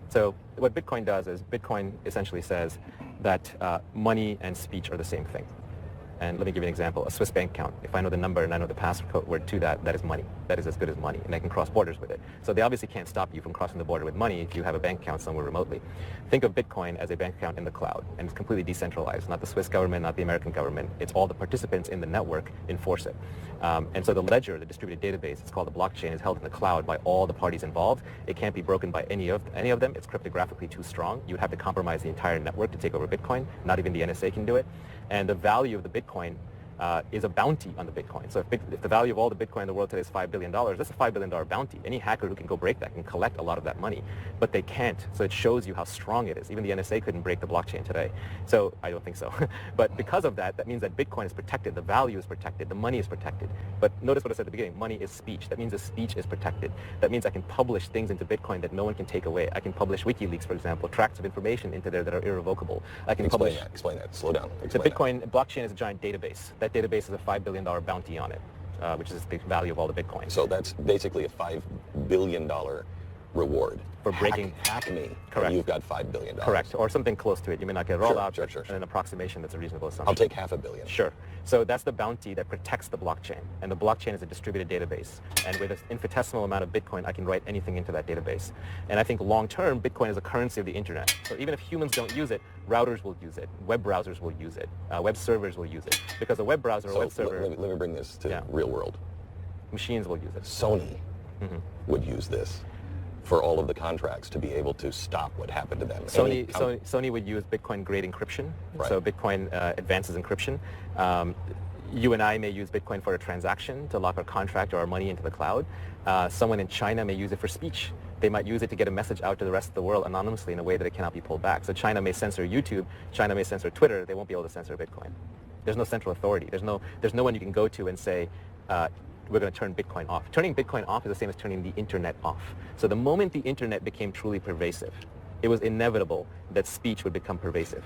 So what Bitcoin does is Bitcoin essentially says that money and speech are the same thing. And let me give you an example. A Swiss bank account, if I know the number and I know the password to that, that is money. That is as good as money, and I can cross borders with it. So they obviously can't stop you from crossing the border with money if you have a bank account somewhere remotely. Think of Bitcoin as a bank account in the cloud, and it's completely decentralized. Not the Swiss government, not the American government. It's all the participants in the network enforce it. And so the ledger, the distributed database, it's called the blockchain, is held in the cloud by all the parties involved. It can't be broken by any of them. It's cryptographically too strong. You would have to compromise the entire network to take over Bitcoin. Not even the NSA can do it. And the value of the Bitcoin is a bounty on the Bitcoin. So if the value of all the Bitcoin in the world today is $5 billion, that's a $5 billion bounty. Any hacker who can go break that can collect a lot of that money, but they can't. So it shows you how strong it is. Even the NSA couldn't break the blockchain today. So I don't think so. But because of that, that means that Bitcoin is protected. The value is protected. The money is protected. But notice what I said at the beginning. Money is speech. That means the speech is protected. That means I can publish things into Bitcoin that no one can take away. I can publish WikiLeaks, for example, tracts of information into there that are irrevocable. I can Explain that. Slow down. The Bitcoin blockchain is a giant database. That database is a $5 billion bounty on it, which is the value of all the Bitcoin. So that's basically a $5 billion reward. For breaking... Hack me. Correct. And you've got $5 billion. Correct. Or something close to it. You may not get it all out, sure. and an approximation that's a reasonable assumption. I'll take $500 million. Sure. So that's the bounty that protects the blockchain. And the blockchain is a distributed database. And with an infinitesimal amount of Bitcoin, I can write anything into that database. And I think long-term, Bitcoin is a currency of the internet. So even if humans don't use it, routers will use it. Web browsers will use it. Web servers will use it. Because a web browser or web server... Let me bring this to real world. Machines will use it. Sony would use this for all of the contracts to be able to stop what happened to them. Sony would use Bitcoin-grade encryption. Right. So Bitcoin advances encryption. You and I may use Bitcoin for a transaction to lock our contract or our money into the cloud. Someone in China may use it for speech. They might use it to get a message out to the rest of the world anonymously in a way that it cannot be pulled back. So China may censor YouTube. China may censor Twitter. They won't be able to censor Bitcoin. There's no central authority. There's no one you can go to and say, we're going to turn Bitcoin off. Turning Bitcoin off is the same as turning the internet off. So the moment the internet became truly pervasive, it was inevitable that speech would become pervasive.